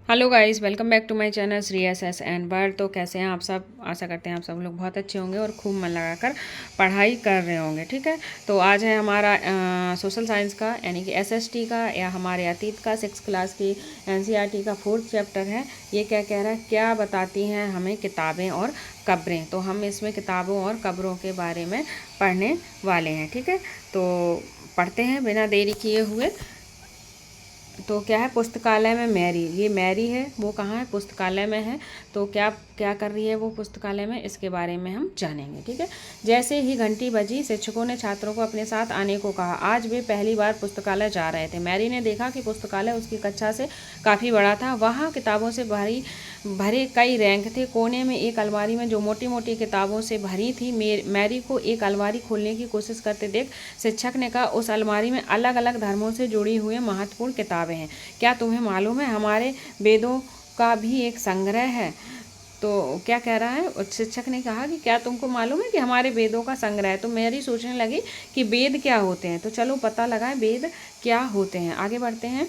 Hello guys, welcome back to my channel Shri S and world. तो कैसे हैं आप सब? आशा करते हैं आप सब लोग बहुत अच्छे होंगे और खूब मन लगाकर पढ़ाई कर रहे होंगे। ठीक है, तो आज है हमारा सोशल साइंस का यानी कि एसएसटी का या हमारे अतीत का 6th क्लास की एनसीईआरटी का 4th चैप्टर है। ये क्या कह रहा है, क्या बताती हैं हमें किताबें और कब्रें। तो हम इसमें किताबों और कब्रों के बारे में पढ़ने वाले हैं। ठीक है, तो पढ़ते हैं बिना देरी किए हुए। तो क्या है, पुस्तकालय में मैरी, ये मैरी है वो कहाँ है, पुस्तकालय में है। तो क्या क्या कर रही है वो पुस्तकालय में, इसके बारे में हम जानेंगे। ठीक है, जैसे ही घंटी बजी शिक्षकों ने छात्रों को अपने साथ आने को कहा। आज वे पहली बार पुस्तकालय जा रहे थे। मैरी ने देखा कि पुस्तकालय उसकी कक्षा से काफ़ी बड़ा था। वहाँ किताबों से भरे कई रैंक थे। कोने में एक अलमारी में जो मोटी मोटी किताबों से भरी थी। मैरी को एक अलमारी खोलने की कोशिश करते देख शिक्षक ने कहा, उस अलमारी में अलग अलग धर्मों से जुड़ी हुई महत्वपूर्ण किताबें हैं। क्या तुम्हें मालूम है हमारे वेदों का भी एक संग्रह है। तो क्या कह रहा है, शिक्षक ने कहा कि क्या तुमको मालूम है कि हमारे वेदों का संग्रह है। तो मैरी सोचने लगी कि वेद क्या होते हैं। तो चलो पता लगाएं वेद क्या होते हैं। आगे बढ़ते हैं।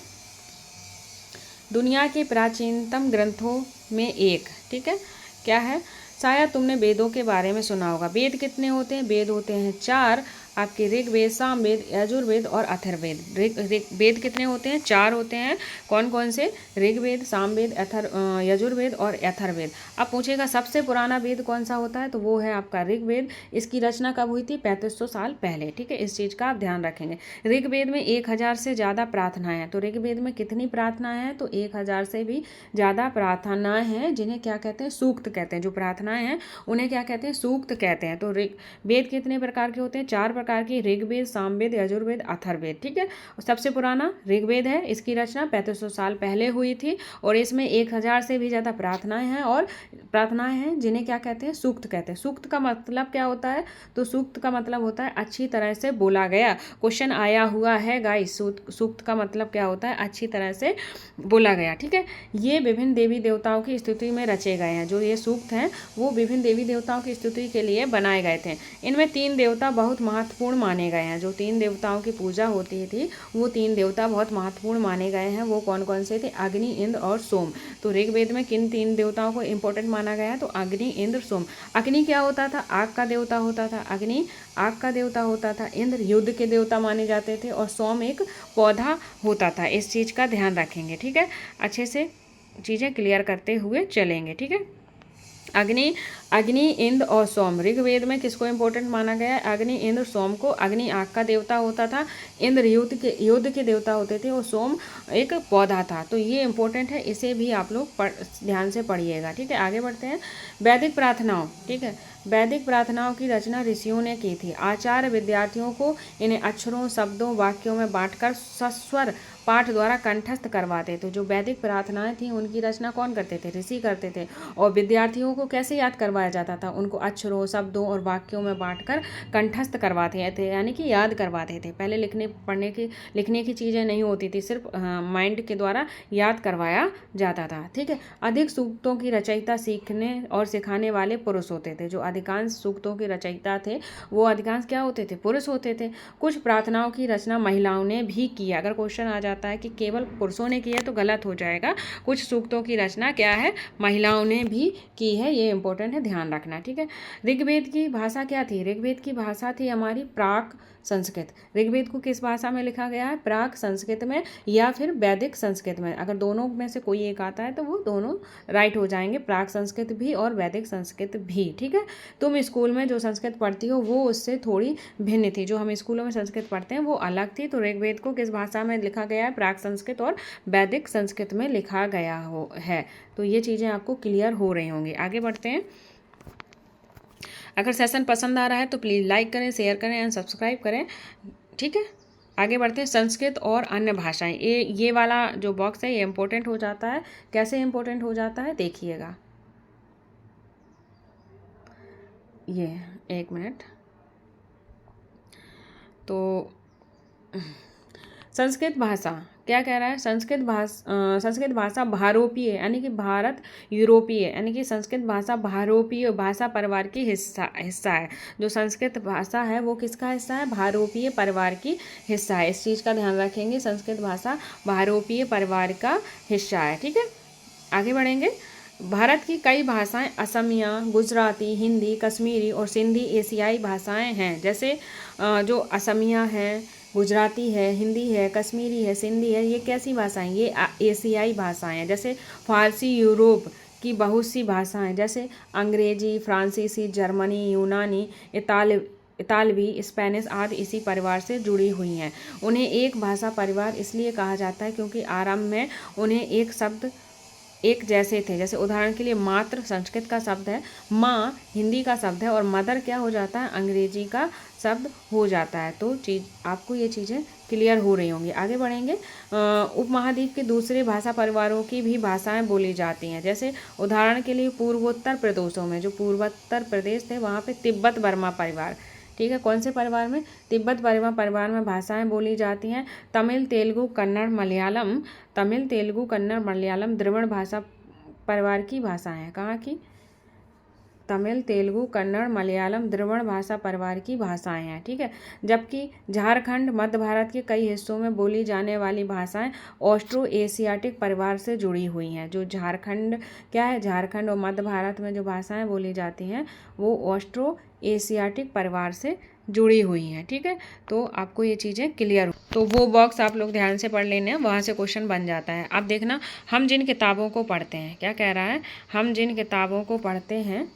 दुनिया के प्राचीनतम ग्रंथों में एक, ठीक है, क्या है, शायद तुमने वेदों के बारे में सुना होगा। वेद कितने होते हैं? वेद होते हैं 4। आपके ऋग्वेद, सामवेद, यजुर्वेद और अथर्ववेद। वेद कितने होते हैं? 4 होते हैं। कौन कौन से? ऋग्वेद, सामवेद, यजुर्वेद और अथर्ववेद। अब पूछेगा सबसे पुराना वेद कौन सा होता है, तो वो है आपका ऋग्वेद। इसकी रचना कब हुई थी? 3500 साल पहले। ठीक है, इस चीज़ का आप ध्यान रखेंगे। ऋग्वेद में 1000 से ज़्यादा प्रार्थनाएं हैं। तो ऋग्वेद में कितनी प्रार्थनाएं हैं? तो 1000 से भी ज़्यादा प्रार्थनाएं हैं, जिन्हें क्या कहते हैं? सूक्त कहते हैं। जो प्रार्थनाएं हैं उन्हें क्या कहते हैं? सूक्त कहते हैं। तो वेद कितने प्रकार के होते हैं? 4 प्रकार की, ऋग्वेद, सामवेद, यजुर्वेद, अथर्ववेद। ठीक है, सबसे पुराना ऋग्वेद है। इसकी रचना 3500 साल पहले हुई थी और इसमें 1000 से भी ज़्यादा प्रार्थनाएं हैं और प्रार्थनाएं हैं जिन्हें क्या कहते हैं? सूक्त कहते हैं। सूक्त का मतलब क्या होता है? तो सूक्त का मतलब होता है अच्छी तरह से बोला गया। क्वेश्चन आया हुआ है गाइस, सूक्त का मतलब क्या होता है? अच्छी तरह से बोला गया। ठीक है, ये विभिन्न देवी देवताओं की स्तुति में रचे गए हैं। जो ये सूक्त हैं वो विभिन्न देवी देवताओं की स्तुति के लिए बनाए गए थे। इनमें 3 देवता बहुत महत्वपूर्ण माने गए हैं। जो 3 देवताओं की पूजा होती थी वो 3 देवता बहुत महत्वपूर्ण माने गए हैं। वो कौन कौन से थे? अग्नि, इंद्र और सोम। तो ऋग्वेद में किन 3 देवताओं को इंपॉर्टेंट माना गया है? तो अग्नि, इंद्र, सोम। अग्नि क्या होता था? आग का देवता होता था। अग्नि आग का देवता होता था। इंद्र युद्ध के देवता माने जाते थे और सोम एक पौधा होता था। इस चीज़ का ध्यान रखेंगे। ठीक है, अच्छे से चीज़ें क्लियर करते हुए चलेंगे। ठीक है, अग्नि, इंद्र और सोम। ऋग्वेद में किसको इंपॉर्टेंट माना गया है? अग्नि, इंद्र, सोम को। अग्नि आग का देवता होता था, इंद्र युद्ध के देवता होते थे और सोम एक पौधा था। तो ये इंपॉर्टेंट है, इसे भी आप लोग ध्यान से पढ़िएगा। ठीक है, आगे बढ़ते हैं। वैदिक प्रार्थनाओं, ठीक है, वैदिक प्रार्थनाओं की रचना ऋषियों ने की थी। आचार्य विद्यार्थियों को इन्हें अक्षरों, शब्दों, वाक्यों में बांटकर सस्वर पाठ द्वारा कंठस्थ करवाते थे। जो वैदिक प्रार्थनाएं थी उनकी रचना कौन करते थे? ऋषि करते थे। और विद्यार्थियों को कैसे याद करवाया जाता था? उनको अक्षरों, शब्दों और वाक्यों में बांटकर कंठस्थ करवाते थे, यानी कि याद करवाते थे। पहले लिखने की चीज़ें नहीं होती थी, सिर्फ माइंड के द्वारा याद करवाया जाता था। ठीक है, अधिक सूक्तों की रचयिता सीखने और सिखाने वाले पुरुष होते थे। जो अधिकांश सूक्तों के रचयिता थे वो अधिकांश क्या होते थे? पुरुष होते थे। कुछ प्रार्थनाओं की रचना महिलाओं ने भी की। अगर क्वेश्चन आ जाता है कि केवल पुरुषों ने किया तो गलत हो जाएगा। कुछ सूक्तों की रचना क्या है? महिलाओं ने भी की है। ये इंपॉर्टेंट है, ध्यान रखना। ठीक है, ऋग्वेद की भाषा क्या थी? ऋग्वेद की भाषा थी हमारी प्राक संस्कृत। ऋग्वेद को किस भाषा में लिखा गया है? प्राक संस्कृत में या फिर वैदिक संस्कृत में। अगर दोनों में से कोई एक आता है तो वो दोनों राइट हो जाएंगे, प्राक संस्कृत भी और वैदिक संस्कृत भी। ठीक है, तुम स्कूल में जो संस्कृत पढ़ती हो वो उससे थोड़ी भिन्न थी। जो हम स्कूलों में संस्कृत पढ़ते हैं वो अलग थी। तो ऋग्वेद को किस भाषा में लिखा गया है? प्राक संस्कृत और वैदिक संस्कृत में लिखा गया है। तो ये चीज़ें आपको क्लियर हो रही होंगी। आगे बढ़ते हैं। अगर सेशन पसंद आ रहा है तो प्लीज़ लाइक करें, शेयर करें एंड सब्सक्राइब करें। ठीक है, आगे बढ़ते हैं। संस्कृत और अन्य भाषाएं, ये वाला जो बॉक्स है ये इंपॉर्टेंट हो जाता है। कैसे इंपॉर्टेंट हो जाता है देखिएगा। ये एक मिनट। तो संस्कृत भाषा क्या कह रहा है? संस्कृत भाषा भारोपीय यानी कि भारत यूरोपीय यानी कि संस्कृत भाषा भारोपीय भाषा परिवार की हिस्सा है। जो संस्कृत भाषा है वो किसका हिस्सा है? भारोपीय परिवार की हिस्सा है। इस चीज़ का ध्यान रखेंगे। संस्कृत भाषा भारोपीय परिवार का हिस्सा है। ठीक है, आगे बढ़ेंगे। भारत की कई भाषाएं असमिया, गुजराती, हिंदी, कश्मीरी और सिंधी एशियाई भाषाएं हैं। जैसे जो असमिया है, गुजराती है, हिंदी है, कश्मीरी है, सिंधी है, ये कैसी भाषाएं? ये एशियाई भाषाएं हैं। जैसे फारसी यूरोप की बहुत सी भाषाएं, जैसे अंग्रेजी, फ्रांसीसी, जर्मनी, यूनानी, इतालवी, स्पेनिश आदि इसी परिवार से जुड़ी हुई हैं। उन्हें एक भाषा परिवार इसलिए कहा जाता है क्योंकि आरंभ में उन्हें एक शब्द एक जैसे थे। जैसे उदाहरण के लिए मात्र संस्कृत का शब्द है, माँ हिंदी का शब्द है और मदर क्या हो जाता है? अंग्रेजी का शब्द हो जाता है। तो आपको ये चीज़ें क्लियर हो रही होंगी। आगे बढ़ेंगे। उपमहाद्वीप के दूसरे भाषा परिवारों की भी भाषाएं बोली जाती हैं। जैसे उदाहरण के लिए पूर्वोत्तर प्रदेशों में, जो पूर्वोत्तर प्रदेश थे वहाँ पे तिब्बत बर्मा परिवार, ठीक है, कौन से परिवार में? तिब्बत बर्मा परिवार में भाषाएं बोली जाती हैं। तमिल, तेलुगु, कन्नड़, मलयालम, तमिल, तेलुगु, कन्नड़, मलयालम द्रविड़ भाषा परिवार की भाषाएं हैं। कहाँ की? तमिल, तेलुगु, कन्नड़, मलयालम द्रविड़ भाषा परिवार की भाषाएं हैं, ठीक है। जबकि झारखंड, मध्य भारत के कई हिस्सों में बोली जाने वाली भाषाएं ऑस्ट्रो एशियाटिक परिवार से जुड़ी हुई हैं। जो झारखंड क्या है? झारखंड और मध्य भारत में जो भाषाएं बोली जाती हैं वो ऑस्ट्रो एशियाटिक परिवार से जुड़ी हुई हैं, ठीक है। तो आपको ये चीज़ें क्लियर हो तो वो बॉक्स आप लोग ध्यान से पढ़ लेने हैं, वहाँ से क्वेश्चन बन जाता है। अब देखना, हम जिन किताबों को पढ़ते हैं, क्या कह रहा है? हम जिन किताबों को पढ़ते हैं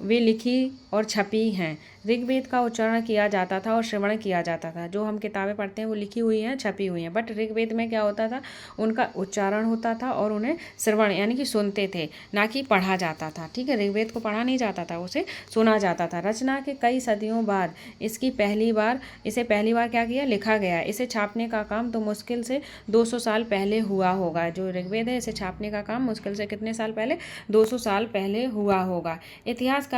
वे लिखी और छपी हैं। ऋग्वेद का उच्चारण किया जाता था और श्रवण किया जाता था। जो हम किताबें पढ़ते हैं वो लिखी हुई हैं, छपी हुई हैं। बट ऋग्वेद में क्या होता था? उनका उच्चारण होता था और उन्हें श्रवण यानी कि सुनते थे, ना कि पढ़ा जाता था, ठीक है। ऋग्वेद को पढ़ा नहीं जाता था, उसे सुना जाता था। रचना के कई सदियों बाद इसे पहली बार क्या किया? लिखा गया। इसे छापने का काम तो मुश्किल से 200 साल पहले हुआ होगा। जो ऋग्वेद है इसे छापने का काम मुश्किल से कितने साल पहले? 200 साल पहले हुआ होगा। इतिहासकार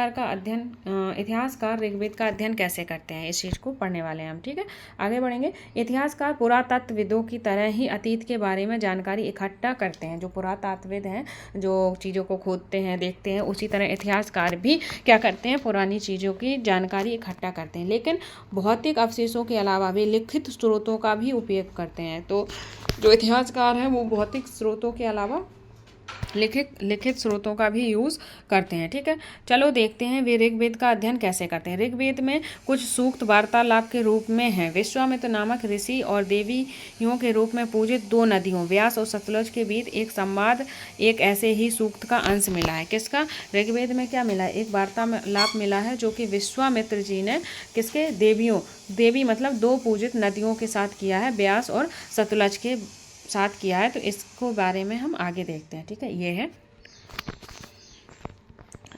ऋग्वेद का अध्ययन कैसे करते हैं? इस चीज़ को पढ़ने वाले हैं हम, ठीक है। आगे बढ़ेंगे। इतिहासकार पुरातत्वविदों की तरह ही अतीत के बारे में जानकारी इकट्ठा करते हैं। जो पुरातत्वविद हैं, जो चीज़ों को खोदते हैं, देखते हैं, उसी तरह इतिहासकार भी क्या करते हैं? पुरानी चीज़ों की जानकारी इकट्ठा करते हैं। लेकिन भौतिक अवशेषों के अलावा वे लिखित स्रोतों का भी उपयोग करते हैं। तो जो इतिहासकार हैं वो भौतिक स्रोतों के अलावा लिखित स्रोतों का भी यूज़ करते हैं, ठीक है। चलो देखते हैं वे ऋग्वेद का अध्ययन कैसे करते हैं। ऋग्वेद में कुछ सूक्त वार्तालाप के रूप में हैं। विश्वामित्र नामक ऋषि और देवियों के रूप में पूजित दो नदियों व्यास और सतलज के बीच एक संवाद, एक ऐसे ही सूक्त का अंश मिला है। किसका? ऋग्वेद में क्या मिला है? एक वार्तालाप मिला है जो कि विश्वामित्र जी ने किसके? देवी मतलब दो पूजित नदियों के साथ किया है, व्यास और सतलज के साथ किया है। तो इसको बारे में हम आगे देखते हैं, ठीक है। ये है।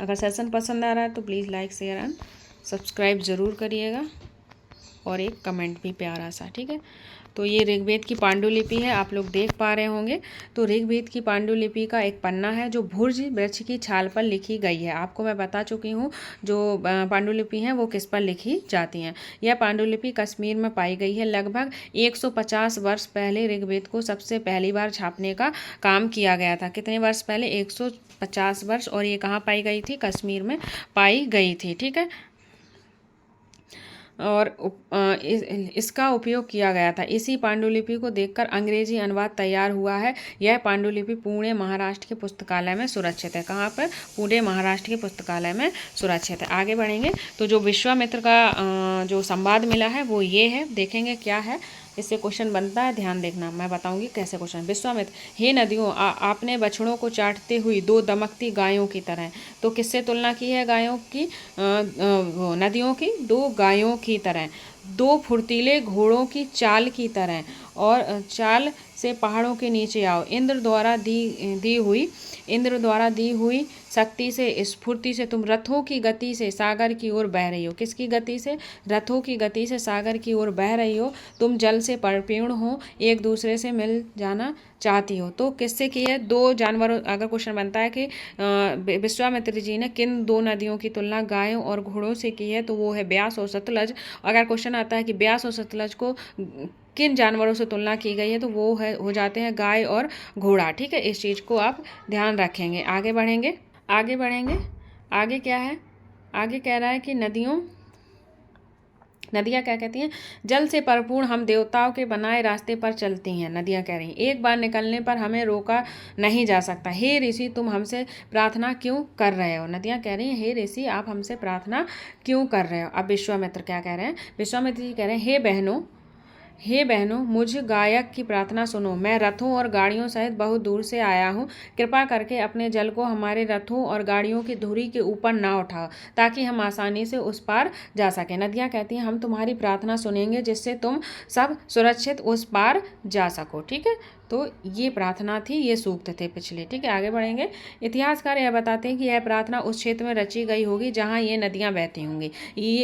अगर सेशन पसंद आ रहा है तो please like, share and subscribe ज़रूर करिएगा और एक कमेंट भी प्यारा सा, ठीक है। तो ये ऋग्वेद की पांडुलिपि है, आप लोग देख पा रहे होंगे। तो ऋग्वेद की पांडुलिपि का एक पन्ना है जो भुर्ज वृक्ष की छाल पर लिखी गई है। आपको मैं बता चुकी हूँ जो पांडुलिपि हैं वो किस पर लिखी जाती हैं। यह पांडुलिपि कश्मीर में पाई गई है। लगभग 150 वर्ष पहले ऋग्वेद को सबसे पहली बार छापने का काम किया गया था। कितने वर्ष पहले? 150 वर्ष। और ये कहाँ पाई गई थी? कश्मीर में पाई गई थी, ठीक है। और इसका उपयोग किया गया था। इसी पांडुलिपि को देखकर अंग्रेजी अनुवाद तैयार हुआ है। यह पांडुलिपि पुणे महाराष्ट्र के पुस्तकालय में सुरक्षित है। कहाँ पर? पुणे महाराष्ट्र के पुस्तकालय में सुरक्षित है। आगे बढ़ेंगे तो जो विश्वामित्र का जो संवाद मिला है वो ये है, देखेंगे क्या है। इससे क्वेश्चन बनता है, ध्यान देखना, मैं बताऊंगी कैसे क्वेश्चन। विश्वामित्र: हे नदियों, आपने बछड़ों को चाटते हुई दो दमकती गायों की तरह। तो किससे तुलना की है? गायों की, नदियों की दो गायों की तरह, दो फुर्तीले घोड़ों की चाल की तरह, और चाल से पहाड़ों के नीचे आओ। इंद्र द्वारा दी हुई शक्ति से, स्फूर्ति से तुम रथों की गति से सागर की ओर बह रही हो। किसकी गति से? रथों की गति से सागर की ओर बह रही हो। तुम जल से परिपूर्ण हो, एक दूसरे से मिल जाना चाहती हो। तो किससे की है? दो जानवरों। अगर क्वेश्चन बनता है कि विश्वामित्र जी ने किन दो नदियों की तुलना गायों और घोड़ों से की है, तो वो है ब्यास और सतलज। अगर क्वेश्चन आता है कि ब्यास और सतलज को किन जानवरों से तुलना की गई है, तो वो हो जाते हैं गाय और घोड़ा, ठीक है। इस चीज़ को आप ध्यान रखेंगे। आगे बढ़ेंगे। आगे क्या है? आगे कह रहा है कि नदियों नदियाँ क्या कहती हैं, जल से भरपूर हम देवताओं के बनाए रास्ते पर चलती हैं। नदियाँ कह रही हैं, एक बार निकलने पर हमें रोका नहीं जा सकता। हे ऋषि, तुम हमसे प्रार्थना क्यों कर रहे हो। नदियाँ कह रही हैं, हे ऋषि, आप हमसे प्रार्थना क्यों कर रहे हो। अब विश्वामित्र क्या कह रहे हैं, विश्वामित्र जी कह रहे हैं, हे बहनों, मुझ गायक की प्रार्थना सुनो। मैं रथों और गाड़ियों सहित बहुत दूर से आया हूँ। कृपा करके अपने जल को हमारे रथों और गाड़ियों की धुरी के ऊपर ना उठाओ, ताकि हम आसानी से उस पार जा सकें। नदियाँ कहती हैं, हम तुम्हारी प्रार्थना सुनेंगे, जिससे तुम सब सुरक्षित उस पार जा सको। ठीक है, तो ये प्रार्थना थी, ये सूक्त थे पिछले। ठीक है, आगे बढ़ेंगे। इतिहासकार यह बताते हैं कि यह प्रार्थना उस क्षेत्र में रची गई होगी जहाँ ये नदियाँ बहती होंगी।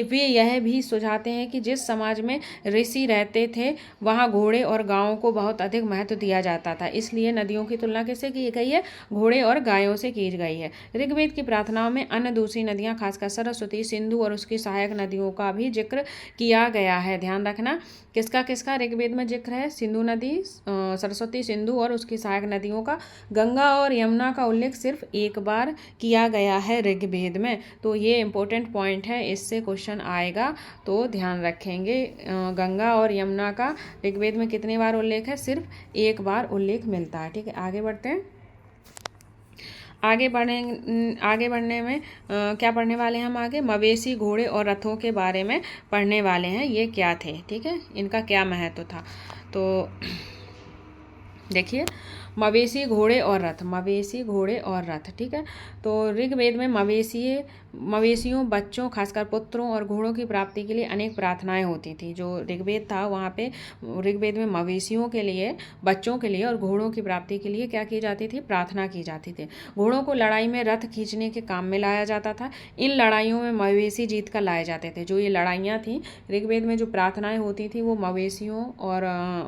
वे यह भी सुझाते हैं कि जिस समाज में ऋषि रहते थे वहाँ घोड़े और गायों को बहुत अधिक महत्व दिया जाता था, इसलिए नदियों की तुलना किससे की गई है, घोड़े और गायों से की गई है। ऋग्वेद की प्रार्थनाओं में अन्य दूसरी नदियाँ, खासकर सरस्वती, सिंधु और उसकी सहायक नदियों का भी जिक्र किया गया है। ध्यान रखना, किसका किसका ऋग्वेद में जिक्र है, सिंधु नदी, सरस्वती, सिंधु और उसकी सहायक नदियों का। गंगा और यमुना का उल्लेख सिर्फ एक बार किया गया है ऋग्वेद में। तो ये इंपॉर्टेंट पॉइंट है, इससे क्वेश्चन आएगा, तो ध्यान रखेंगे। गंगा और यमुना का ऋग्वेद में कितनी बार उल्लेख है, सिर्फ एक बार उल्लेख मिलता है। ठीक है, आगे बढ़ते हैं। आगे बढ़ने में क्या पढ़ने वाले हैं हम आगे, मवेशी, घोड़े और रथों के बारे में पढ़ने वाले हैं। ये क्या थे, ठीक है, इनका क्या महत्व था। तो देखिए, मवेशी, घोड़े और रथ, मवेशी, घोड़े और रथ। ठीक है, तो ऋग्वेद में मवेशियों, बच्चों, खासकर पुत्रों और घोड़ों की प्राप्ति के लिए अनेक प्रार्थनाएं होती थी। जो ऋग्वेद था वहाँ पे ऋग्वेद में मवेशियों के लिए, बच्चों के लिए और घोड़ों की प्राप्ति के लिए क्या की जाती थी, प्रार्थना की जाती थी। घोड़ों को लड़ाई में रथ खींचने के काम में लाया जाता था। इन लड़ाइयों में मवेशी जीत कर लाए जाते थे। जो ये लड़ाइयाँ थी ऋग्वेद में, जो प्रार्थनाएं होती थी, वो मवेशियों और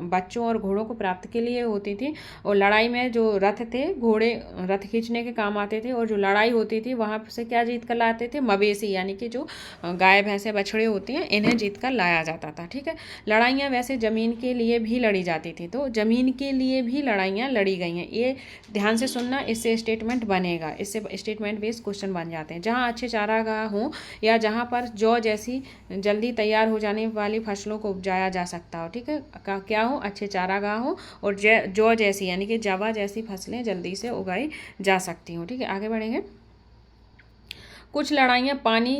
बच्चों और घोड़ों को प्राप्त के लिए होती थी। और लड़ाई में जो रथ थे, घोड़े रथ खींचने के काम आते थे, और जो लड़ाई होती थी वहाँ से क्या जीत कर लाते थे, मवेशी, यानी कि जो गाय भैंसे बछड़े होते हैं, इन्हें जीत कर लाया जाता था। ठीक है, लड़ाइयाँ वैसे जमीन के लिए भी लड़ी जाती थी, तो जमीन के लिए भी लड़ाइयाँ लड़ी गई हैं। ये ध्यान से सुनना, इससे स्टेटमेंट बनेगा, इससे स्टेटमेंट बेस्ड क्वेश्चन बन जाते हैं। जहाँ अच्छे चारागाह हों या जहाँ पर जौ जैसी जल्दी तैयार हो जाने वाली फसलों को उपजाया जा सकता हो। ठीक है, क्या हो, अच्छे चारागाह हो और जौ जैसी, यानी कि जावा जैसी फसलें जल्दी से उगाई जा सकती हूँ। ठीक है, आगे बढ़ेंगे। कुछ लड़ाइयाँ पानी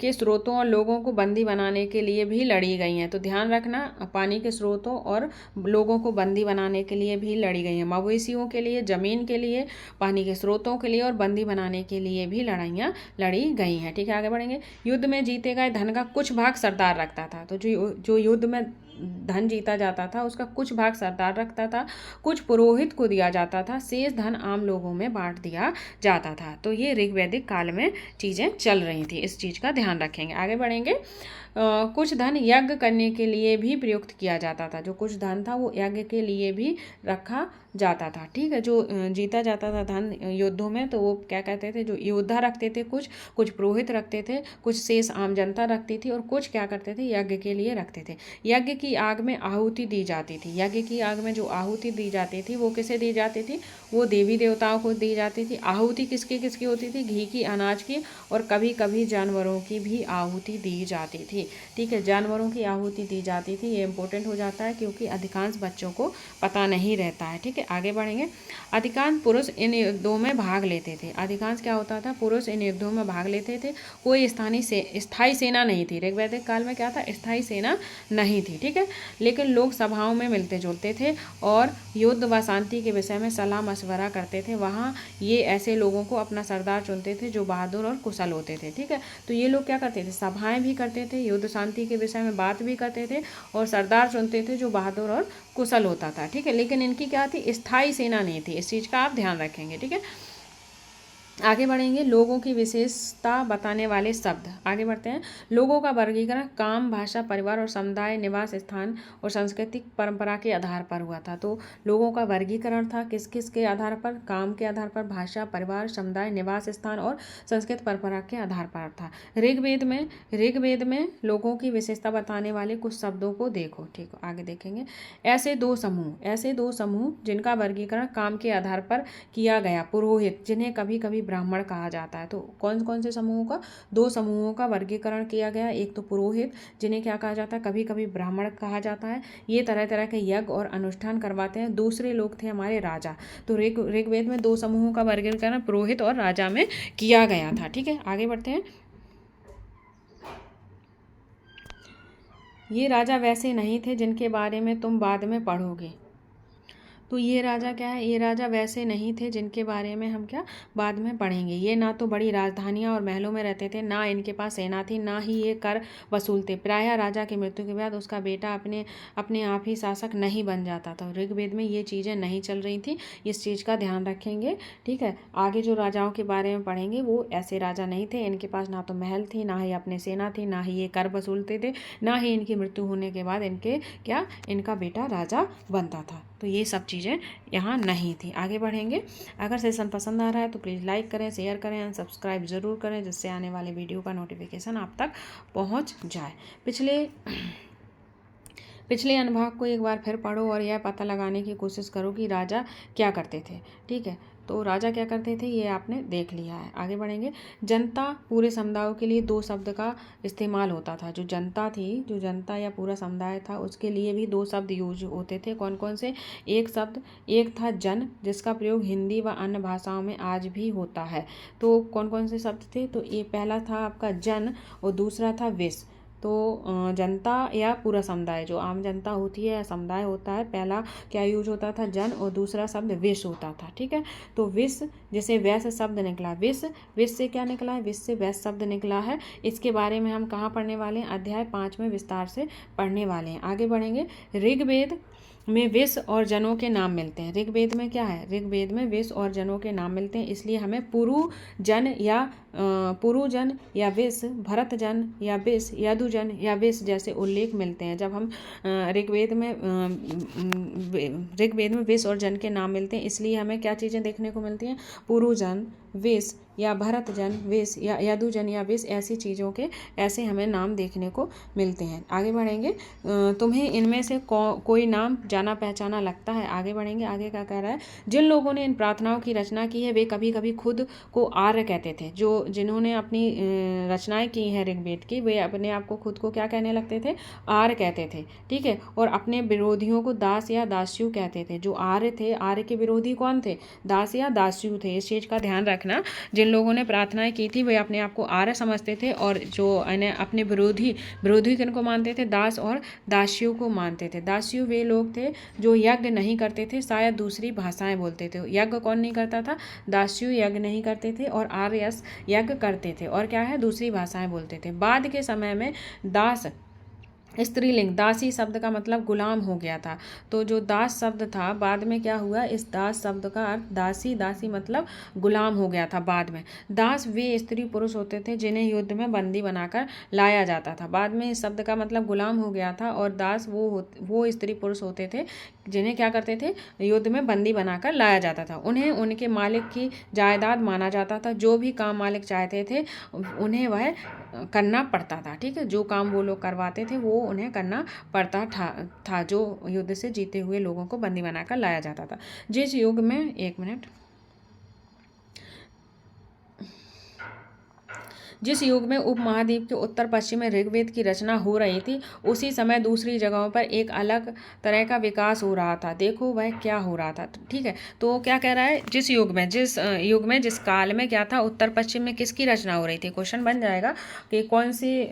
के स्रोतों और लोगों को बंदी बनाने के लिए भी लड़ी गई हैं। तो ध्यान रखना, पानी के स्रोतों और लोगों को बंदी बनाने के लिए भी लड़ी गई हैं। मवेशियों के लिए, जमीन के लिए, पानी के स्रोतों के लिए और बंदी बनाने के लिए भी लड़ाइयाँ लड़ी गई हैं। ठीक है, आगे बढ़ेंगे। युद्ध में जीते गए धन का कुछ भाग सरदार रखता था। तो जो युद्ध में धन जीता जाता था उसका कुछ भाग सरदार रखता था, कुछ पुरोहित को दिया जाता था, शेष धन आम लोगों में बांट दिया जाता था। तो ये ऋग्वैदिक काल में चीज़ें चल रही थी, इस चीज़ का ध्यान रखेंगे। आगे बढ़ेंगे। कुछ धन यज्ञ करने के लिए भी प्रयुक्त किया जाता था। जो कुछ धन था वो यज्ञ के लिए भी रखा जाता था। ठीक है, जो जीता जाता था धन युद्धों में, तो वो क्या कहते थे, जो योद्धा रखते थे, कुछ पुरोहित रखते थे, कुछ शेष आम जनता रखती थी, और कुछ क्या करते थे, यज्ञ के लिए रखते थे। यज्ञ की आग में आहुति दी जाती थी। यज्ञ की आग में जो आहुति दी जाती थी वो किसे दी जाती थी, वो देवी देवताओं को दी जाती थी। आहुति किसकी किसकी होती थी, घी की, अनाज की, और कभी कभी जानवरों की भी आहुति दी जाती थी। ठीक है, जानवरों की आहुति दी जाती थी। ये इंपॉर्टेंट हो जाता है क्योंकि अधिकांश बच्चों को पता नहीं रहता है। ठीक है, आगे बढ़ेंगे। अधिकांश पुरुष इन युद्धों में भाग लेते थे। अधिकांश क्या होता था, पुरुष इन युद्धों में भाग लेते थे। कोई स्थायी सेना नहीं थी। ऋग्वैदिक काल में क्या था, स्थायी सेना नहीं थी। ठीक है, लेकिन लोग सभाओं में मिलते जुलते थे और युद्ध व शांति के विषय में सलाह मशवरा करते थे। वहाँ ये ऐसे लोगों को अपना सरदार चुनते थे जो बहादुर और कुशल होते थे। ठीक है, तो ये लोग क्या करते थे, सभाएं भी करते थे, युद्ध शांति के विषय में बात भी करते थे, और सरदार चुनते थे जो बहादुर और कुशल होता था। ठीक है, लेकिन इनकी क्या थी, स्थायी सेना नहीं थी। इस चीज़ का आप ध्यान रखेंगे। ठीक है, आगे बढ़ेंगे। लोगों की विशेषता बताने वाले शब्द, आगे बढ़ते हैं। लोगों का वर्गीकरण काम, भाषा, परिवार और समुदाय, निवास स्थान और सांस्कृतिक परंपरा के आधार पर हुआ था। तो लोगों का वर्गीकरण था किस किस के आधार पर, काम के आधार पर, भाषा, परिवार, समुदाय, निवास स्थान और सांस्कृतिक परंपरा के आधार पर था। ऋग्वेद में लोगों की विशेषता बताने वाले कुछ शब्दों को देखो। ठीक है, आगे देखेंगे। ऐसे दो समूह जिनका वर्गीकरण काम के आधार पर किया गया, पुरोहित, जिन्हें कभी कभी ब्राह्मण कहा जाता है। तो कौन कौन से समूहों का? 2 समूहों का वर्गीकरण किया गया। एक तो पुरोहित, जिन्हें क्या कहा जाता है? कभी कभी ब्राह्मण कहा जाता है। ये तरह तरह के यज्ञ और अनुष्ठान करवाते हैं। दूसरे लोग थे हमारे राजा। तो ऋग्वेद में 2 समूहों का वर्गीकरण पुरोहित और राजा में किया गया था। ठीक है, आगे बढ़ते हैं। ये राजा वैसे नहीं थे जिनके बारे में तुम बाद में पढ़ोगे। तो ये राजा क्या है? ये राजा वैसे नहीं थे जिनके बारे में हम क्या बाद में पढ़ेंगे। ये ना तो बड़ी राजधानियां और महलों में रहते थे, ना इनके पास सेना थी, ना ही ये कर वसूलते। प्रायः राजा की मृत्यु के बाद उसका बेटा अपने अपने आप ही शासक नहीं बन जाता था। ऋग्वेद में ये चीज़ें नहीं चल रही थी, इस चीज़ का ध्यान रखेंगे। ठीक है, आगे जो राजाओं के बारे में पढ़ेंगे वो ऐसे राजा नहीं थे। इनके पास ना तो महल थी, ना ही अपने सेना थी, ना ही ये कर वसूलते थे, ना ही इनकी मृत्यु होने के बाद इनका बेटा राजा बनता था। तो ये सब चीज़ें यहाँ नहीं थी। आगे बढ़ेंगे। अगर सेशन पसंद आ रहा है तो प्लीज़ लाइक करें, शेयर करें एंड सब्सक्राइब ज़रूर करें, जिससे आने वाले वीडियो का नोटिफिकेशन आप तक पहुँच जाए। पिछले अनुभाग को एक बार फिर पढ़ो और यह पता लगाने की कोशिश करो कि राजा क्या करते थे। ठीक है, तो राजा क्या करते थे ये आपने देख लिया है। आगे बढ़ेंगे। जनता, पूरे समुदायों के लिए 2 शब्द का इस्तेमाल होता था। जो जनता या पूरा समुदाय था, उसके लिए भी 2 शब्द यूज होते थे। कौन कौन से? एक था जन, जिसका प्रयोग हिंदी व अन्य भाषाओं में आज भी होता है। तो कौन कौन से शब्द थे? तो ये पहला था आपका जन और दूसरा था विस। तो जनता या पूरा समुदाय, जो आम जनता होती है या समुदाय होता है, पहला क्या यूज होता था? जन, और दूसरा शब्द विस होता था। ठीक है, तो विस, जैसे वैश्य शब्द निकला, विस से क्या निकला है? विस से वैश्य शब्द निकला है। इसके बारे में हम कहाँ पढ़ने वाले हैं? अध्याय 5 में विस्तार से पढ़ने वाले हैं। आगे बढ़ेंगे। ऋग्वेद में विस और जनों के नाम मिलते हैं। ऋग्वेद में क्या है? ऋग्वेद में विस और जनों के नाम मिलते हैं, इसलिए हमें पुरुजन या विस, भरतजन या विस, यदुजन या विस जैसे उल्लेख मिलते हैं। जब हम ऋग्वेद में विस और जन के नाम मिलते हैं, इसलिए हमें क्या चीज़ें देखने को मिलती हैं? पुरुजन, विस या भरतजन, विस या यदुजन या विस, ऐसी चीज़ों के ऐसे हमें नाम देखने को मिलते हैं। आगे बढ़ेंगे। तुम्हें इनमें से कोई नाम जाना पहचाना लगता है? आगे बढ़ेंगे। आगे क्या कह रहा है? जिन लोगों ने इन प्रार्थनाओं की रचना की है वे कभी कभी खुद को आर्य कहते थे। जिन्होंने अपनी रचनाएं की हैं ऋग्वेद की, वे अपने आप को खुद को क्या कहने लगते थे? आर्य कहते थे। ठीक है, और अपने विरोधियों को दास या दास्यु कहते थे। जो आर्य थे, आर्य के विरोधी कौन थे? दास या दास्यु थे। इस चीज़ का ध्यान रखना। जिन लोगों ने प्रार्थनाएं की थी वे अपने आप को आर्य समझते थे, और जो अपने विरोधी किनको मानते थे? दास और दास्यु को मानते थे। दास्यु वे लोग थे जो यज्ञ नहीं करते थे, शायद दूसरी भाषाएं बोलते थे। यज्ञ कौन नहीं करता था? दास्यु यज्ञ नहीं करते थे, और आर्य यज्ञ करते थे, और क्या है? दूसरी भाषाएं बोलते थे। बाद के समय में दास स्त्रीलिंग, दासी शब्द का मतलब गुलाम हो गया था। तो जो दास शब्द था, बाद में क्या हुआ? इस दास शब्द का अर्थ दासी मतलब गुलाम हो गया था बाद में। दास वे स्त्री पुरुष होते थे जिन्हें युद्ध में बंदी बनाकर लाया जाता था। बाद में इस शब्द का मतलब गुलाम हो गया था, और दास वो स्त्री पुरुष होते थे जिन्हें क्या करते थे? युद्ध में बंदी बनाकर लाया जाता था। उन्हें उनके मालिक की जायदाद माना जाता था। जो भी काम मालिक चाहते थे उन्हें वह करना पड़ता था। ठीक है, जो काम वो लोग करवाते थे वो उन्हें करना पड़ता था। जो युद्ध से जीते हुए लोगों को बंदी बनाकर लाया जाता था। जिस युग में जिस युग में उपमहाद्वीप के उत्तर पश्चिम में ऋग्वेद की रचना हो रही थी, उसी समय दूसरी जगहों पर एक अलग तरह का विकास हो रहा था। देखो वह क्या हो रहा था। ठीक है, तो क्या कह रहा है? जिस युग में जिस काल में क्या था? उत्तर पश्चिम में किसकी रचना हो रही थी? क्वेश्चन बन जाएगा कि कौन सी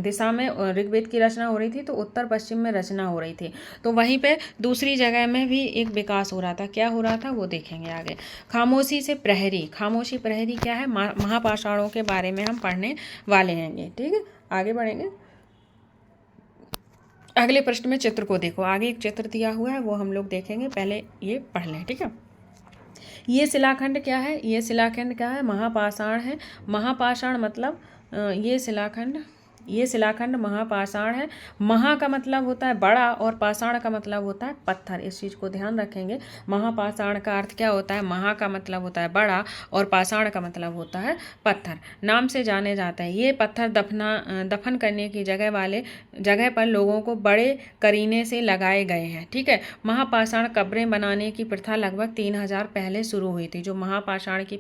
दिशा में ऋग्वेद की रचना हो रही थी? तो उत्तर पश्चिम में रचना हो रही थी। तो वहीं पे दूसरी जगह में भी एक विकास हो रहा था। क्या हो रहा था वो देखेंगे आगे। खामोशी से प्रहरी। खामोशी प्रहरी क्या है? महापाषाणों के बारे में हम पढ़ने वाले हैं। ठीक है, आगे बढ़ेंगे। अगले प्रश्न में चित्र को देखो। आगे एक चित्र दिया हुआ है, वो हम लोग देखेंगे, पहले ये पढ़ लें। ठीक है, ये शिलाखंड क्या है? महापाषाण है। महापाषाण मतलब ये शिलाखंड ये शिलाखंड महापाषाण है। महा का मतलब होता है बड़ा और पाषाण का मतलब होता है पत्थर। इस चीज़ को ध्यान रखेंगे। महापाषाण का अर्थ क्या होता है? महा का मतलब होता है बड़ा और पाषाण का मतलब होता है पत्थर। नाम से जाने जाते हैं। ये पत्थर दफन करने की जगह पर लोगों को बड़े करीने से लगाए गए हैं। ठीक है। महापाषाण कब्रें बनाने की प्रथा लगभग 3000 पहले शुरू हुई थी। जो महापाषाण की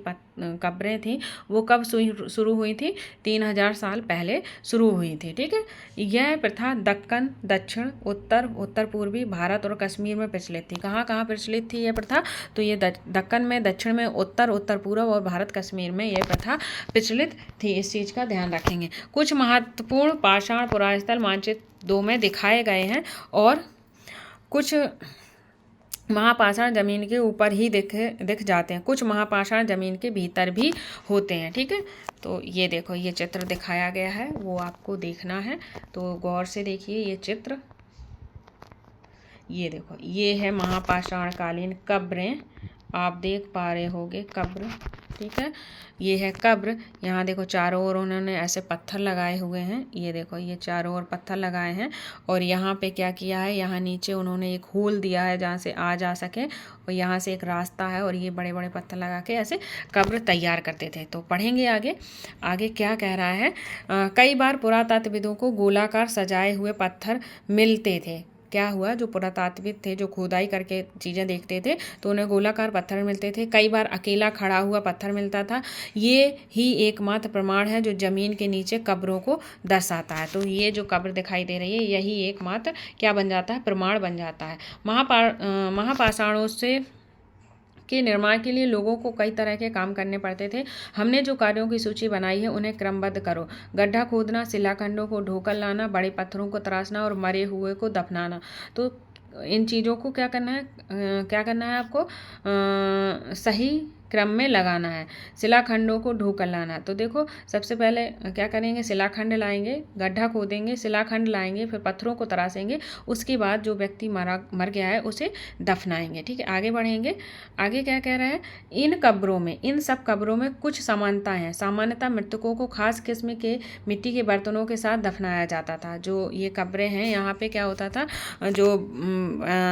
कब्रें थी वो कब शुरू हुई थी? 3000 साल पहले शुरू हुई थी। ठीक है। यह प्रथा दक्कन, दक्षिण, उत्तर पूर्वी भारत और कश्मीर में प्रचलित थी। कहाँ कहाँ प्रचलित थी यह प्रथा? तो ये दक्कन में, दक्षिण में, उत्तर पूर्व और भारत कश्मीर में यह प्रथा प्रचलित थी। इस चीज़ का ध्यान रखेंगे। कुछ महत्वपूर्ण पाषाण पुरास्थल मानचित्र 2 में दिखाए गए हैं और कुछ महापाषाण जमीन के ऊपर ही दिख जाते हैं। कुछ महापाषाण जमीन के भीतर भी होते हैं। ठीक है। तो ये देखो, ये चित्र दिखाया गया है, वो आपको देखना है, तो गौर से देखिए ये चित्र। ये देखो, ये है महापाषाण कालीन कब्रें, आप देख पा रहे होगे कब्र। ठीक है। ये है कब्र। यहाँ देखो चारों ओर उन्होंने ऐसे पत्थर लगाए हुए हैं। ये देखो, ये चारों ओर पत्थर लगाए हैं और यहाँ पे क्या किया है, यहाँ नीचे उन्होंने एक होल दिया है जहाँ से आ जा सके, और यहाँ से एक रास्ता है और ये बड़े बड़े पत्थर लगा के ऐसे कब्र तैयार करते थे। तो पढ़ेंगे आगे। आगे क्या कह रहा है? कई बार पुरातत्वविदों को गोलाकार सजाए हुए पत्थर मिलते थे। क्या हुआ, जो पुरातात्विक थे, जो खुदाई करके चीज़ें देखते थे, तो उन्हें गोलाकार पत्थर मिलते थे। कई बार अकेला खड़ा हुआ पत्थर मिलता था। ये ही एकमात्र प्रमाण है जो जमीन के नीचे कब्रों को दर्शाता है। तो ये जो कब्र दिखाई दे रही है, यही एकमात्र क्या बन जाता है? प्रमाण बन जाता है। महापाषाणों से के निर्माण के लिए लोगों को कई तरह के काम करने पड़ते थे। हमने जो कार्यों की सूची बनाई है उन्हें क्रमबद्ध करो। गड्ढा खोदना, शिलाखंडों को ढोकर लाना, बड़े पत्थरों को तराशना और मरे हुए को दफनाना। तो इन चीज़ों को क्या करना है आपको? सही क्रम में लगाना है। शिलाखंडों को ढोकर लाना। तो देखो, सबसे पहले क्या करेंगे? शिलाखंड लाएंगे, गड्ढा खोदेंगे, शिलाखंड लाएंगे, फिर पत्थरों को तराशेंगे। उसके बाद जो व्यक्ति मर गया है उसे दफनाएंगे। ठीक है। आगे बढ़ेंगे। आगे क्या कह रहा है? इन सब कब्रों में कुछ समानता है। सामान्यतः मृतकों को खास किस्म के मिट्टी के बर्तनों के साथ दफनाया जाता था। जो ये कब्रें हैं, यहाँ पे क्या होता था, जो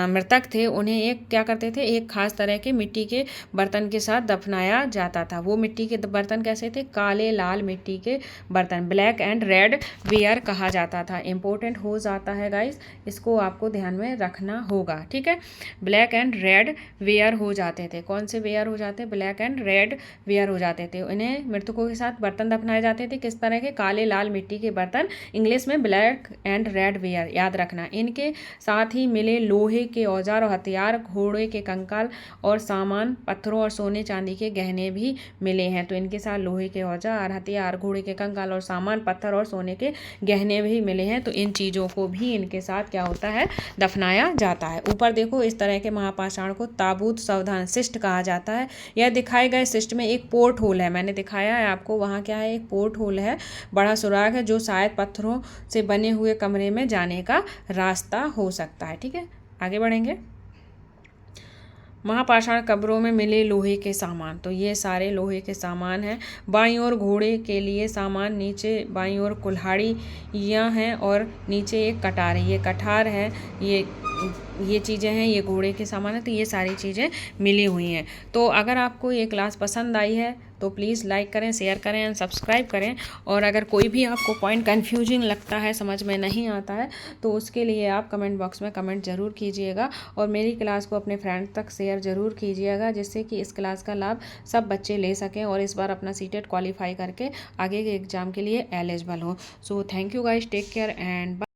मृतक थे उन्हें क्या करते थे? एक खास तरह के मिट्टी के बर्तन के साथ दफनाया जाता था। वो मिट्टी के बर्तन कैसे थे? काले लाल मिट्टी के बर्तन, ब्लैक एंड रेड वेयर कहा जाता था। इंपॉर्टेंट हो जाता है गाइस, इसको आपको ध्यान में रखना होगा। ठीक है। ब्लैक एंड रेड वेयर हो जाते थे। कौन से वेयर हो जाते? ब्लैक एंड रेड वेयर हो जाते थे। इन्हें मृतकों के साथ बर्तन दफनाए जाते थे। किस तरह के? काले लाल मिट्टी के बर्तन, इंग्लिश में ब्लैक एंड रेड वेयर, याद रखना। इनके साथ ही मिले लोहे के औजार और हथियार, घोड़े के कंकाल और सामान, पत्थरों और सोने चांदी के गहने भी मिले हैं। तो इनके साथ लोहे के औजार, हथियार, घोड़े के कंकाल और सामान, पत्थर और सोने के गहने भी मिले हैं। तो इन चीज़ों को भी इनके साथ क्या होता है? दफनाया जाता है। ऊपर देखो, इस तरह के महापाषाण को ताबूत सावधान शिष्ट कहा जाता है। यह दिखाए गए शिष्ट में एक पोर्ट होल है। मैंने दिखाया है आपको, वहाँ क्या है? एक पोर्ट होल है, बड़ा सुराग है, जो शायद पत्थरों से बने हुए कमरे में जाने का रास्ता हो सकता है। ठीक है। आगे बढ़ेंगे। महापाषाण कब्रों में मिले लोहे के सामान। तो ये सारे लोहे के सामान हैं। बाईं ओर घोड़े के लिए सामान, नीचे बाईं ओर कुल्हाड़ियाँ हैं और नीचे एक कटार है। ये कटार है, ये चीज़ें हैं, ये घोड़े के सामान है। तो ये सारी चीज़ें मिली हुई हैं। तो अगर आपको ये क्लास पसंद आई है तो प्लीज़ लाइक करें, शेयर करें एंड सब्सक्राइब करें। और अगर कोई भी आपको पॉइंट कन्फ्यूजिंग लगता है, समझ में नहीं आता है, तो उसके लिए आप कमेंट बॉक्स में कमेंट ज़रूर कीजिएगा और मेरी क्लास को अपने फ्रेंड्स तक शेयर ज़रूर कीजिएगा, जिससे कि इस क्लास का लाभ सब बच्चे ले सकें और इस बार अपना सीटेट क्वालिफाई करके आगे के एग्ज़ाम के लिए एलिजिबल हो। So thank you guys, take care and bye.